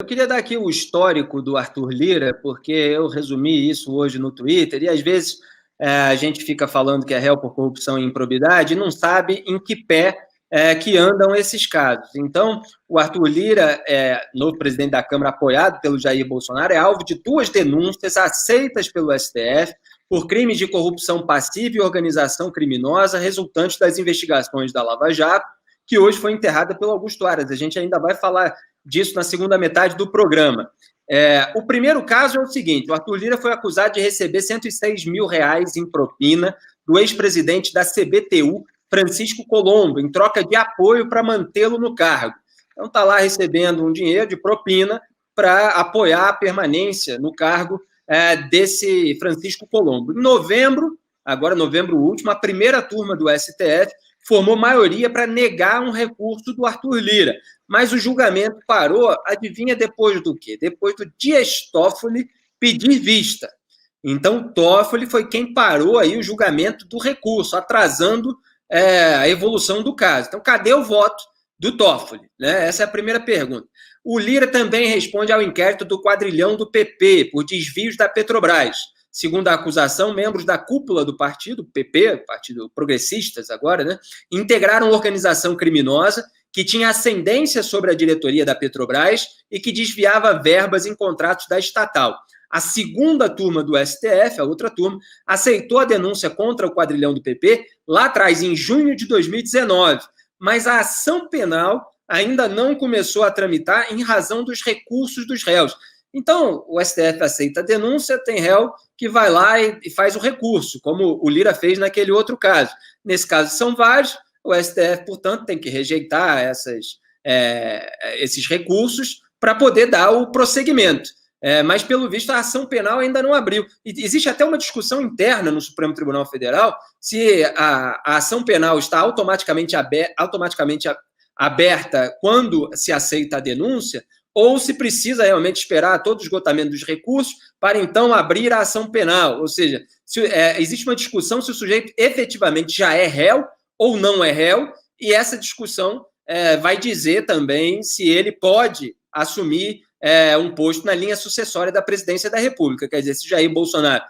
Eu queria dar aqui o histórico do Arthur Lira, porque eu resumi isso hoje no Twitter, e às vezes a gente fica falando que é réu por corrupção e improbidade e não sabe em que pé que andam esses casos. Então, o Arthur Lira, novo presidente da Câmara, apoiado pelo Jair Bolsonaro, é alvo de 2 denúncias aceitas pelo STF por crimes de corrupção passiva e organização criminosa resultantes das investigações da Lava Jato, que hoje foi enterrada pelo Augusto Aras. A gente ainda vai falar disso na segunda metade do programa. O primeiro caso é o seguinte: o Arthur Lira foi acusado de receber R$106 mil em propina do ex-presidente da CBTU, Francisco Colombo, em troca de apoio para mantê-lo no cargo. Então está lá recebendo um dinheiro de propina para apoiar a permanência no cargo desse Francisco Colombo. Em novembro, agora novembro último, a primeira turma do STF formou maioria para negar um recurso do Arthur Lira. Mas o julgamento parou, adivinha depois do quê? Depois do Dias Toffoli pedir vista. Então, Toffoli foi quem parou aí o julgamento do recurso, atrasando a evolução do caso. Então, cadê o voto do Toffoli? Essa é a primeira pergunta. O Lira também responde ao inquérito do quadrilhão do PP por desvios da Petrobras. Segundo a acusação, membros da cúpula do partido, PP, Partido Progressistas agora, integraram organização criminosa que tinha ascendência sobre a diretoria da Petrobras e que desviava verbas em contratos da estatal. A segunda turma do STF, a outra turma, aceitou a denúncia contra o quadrilhão do PP lá atrás, em junho de 2019, mas a ação penal ainda não começou a tramitar em razão dos recursos dos réus. Então, o STF aceita a denúncia, tem réu que vai lá e faz o recurso, como o Lira fez naquele outro caso. Nesse caso, são vários. O STF, portanto, tem que rejeitar esses recursos para poder dar o prosseguimento. Mas, pelo visto, a ação penal ainda não abriu. E existe até uma discussão interna no Supremo Tribunal Federal se a ação penal está automaticamente aberta quando se aceita a denúncia, ou se precisa realmente esperar todo o esgotamento dos recursos para, então, abrir a ação penal. Ou seja, existe uma discussão se o sujeito efetivamente já é réu ou não é réu, e essa discussão vai dizer também se ele pode assumir um posto na linha sucessória da presidência da República. Quer dizer, se Jair Bolsonaro,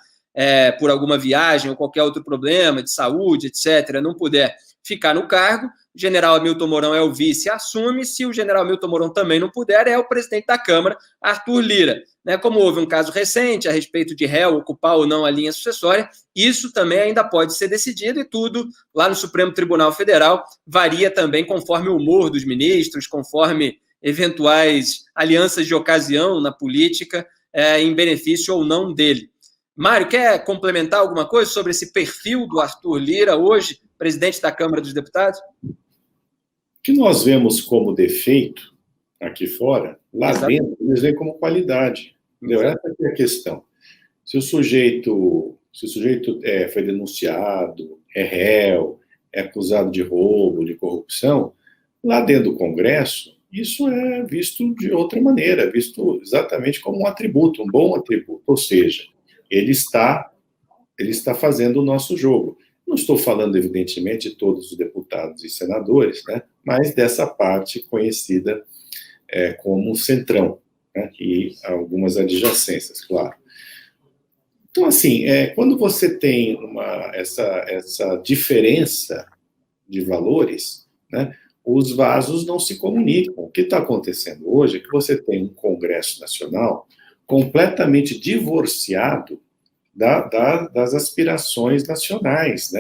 por alguma viagem ou qualquer outro problema de saúde, etc., não puder ficar no cargo, o general Hamilton Mourão é o vice, assume. Se o general Hamilton Mourão também não puder, é o presidente da Câmara, Arthur Lira. Como houve um caso recente a respeito de réu ocupar ou não a linha sucessória, isso também ainda pode ser decidido, e tudo lá no Supremo Tribunal Federal varia também conforme o humor dos ministros, conforme eventuais alianças de ocasião na política, em benefício ou não dele. Mário, quer complementar alguma coisa sobre esse perfil do Arthur Lira hoje, presidente da Câmara dos Deputados? O que nós vemos como defeito aqui fora, lá dentro, eles veem como qualidade. Entendeu? Essa é a questão. Se o sujeito foi denunciado, é réu, é acusado de roubo, de corrupção, lá dentro do Congresso, isso é visto de outra maneira, é visto exatamente como um atributo, um bom atributo. Ou seja, ele está fazendo o nosso jogo. Não estou falando, evidentemente, de todos os deputados e senadores, mas dessa parte conhecida como centrão, e algumas adjacências, claro. Então, assim, quando você tem essa diferença de valores, os vasos não se comunicam. O que está acontecendo hoje é que você tem um Congresso Nacional completamente divorciado das aspirações nacionais,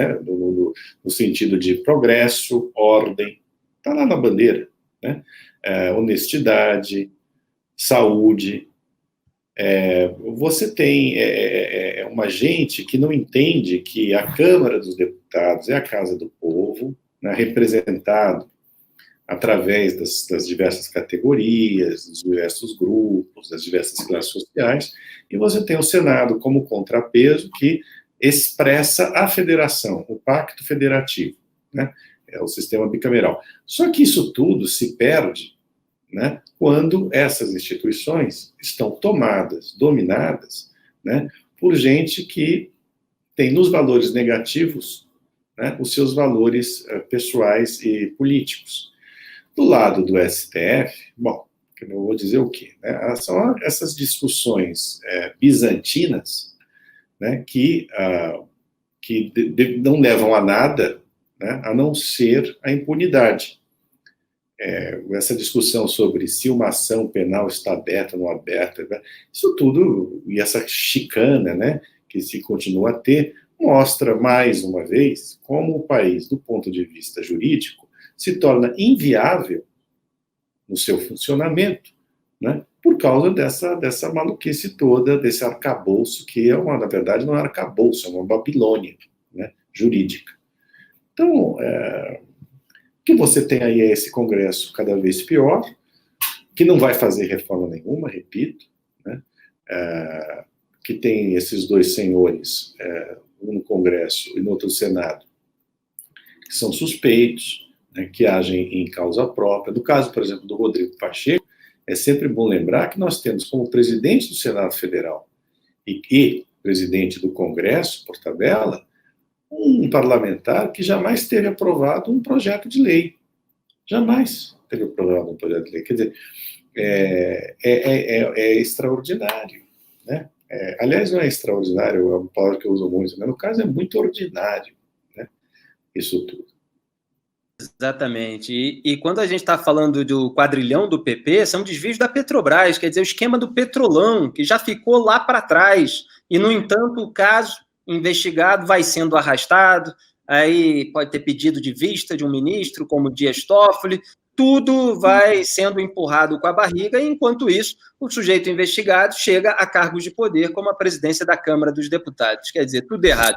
no sentido de progresso, ordem, está lá na bandeira, honestidade, saúde. Você tem uma gente que não entende que a Câmara dos Deputados é a casa do povo, representado através das diversas categorias, dos diversos grupos, das diversas classes sociais, e você tem o Senado como contrapeso que expressa a federação, o pacto federativo, é o sistema bicameral. Só que isso tudo se perde, quando essas instituições estão tomadas, dominadas, por gente que tem nos valores negativos, os seus valores pessoais e políticos. Do lado do STF, bom, que eu vou dizer o quê? Né? São essas discussões bizantinas, né, que não levam a nada, né, a não ser a impunidade. Essa discussão sobre se uma ação penal está aberta ou não aberta, né, isso tudo, e essa chicana, né, que se continua a ter, mostra mais uma vez como o país, do ponto de vista jurídico, se torna inviável no seu funcionamento, né, por causa dessa maluquice toda, desse arcabouço, que na verdade não é arcabouço, é uma Babilônia, né, jurídica. Então, o que você tem aí é esse Congresso cada vez pior, que não vai fazer reforma nenhuma, repito, né, que tem esses dois senhores, um no Congresso e no outro no Senado, que são suspeitos, né, que agem em causa própria. No caso, por exemplo, do Rodrigo Pacheco, é sempre bom lembrar que nós temos como presidente do Senado Federal e presidente do Congresso, por tabela, um parlamentar que jamais teve aprovado um projeto de lei. Jamais teve aprovado um projeto de lei. Quer dizer, é extraordinário, né? Aliás, não é extraordinário, é uma palavra que eu uso muito, mas no caso é muito ordinário, né? Isso tudo. Exatamente. E quando a gente está falando do quadrilhão do PP, são desvios da Petrobras, quer dizer, o esquema do Petrolão, que já ficou lá para trás. E, no entanto, o caso investigado vai sendo arrastado, aí pode ter pedido de vista de um ministro, como Dias Toffoli, tudo vai sendo empurrado com a barriga, e, enquanto isso, o sujeito investigado chega a cargos de poder, como a presidência da Câmara dos Deputados. Quer dizer, tudo errado.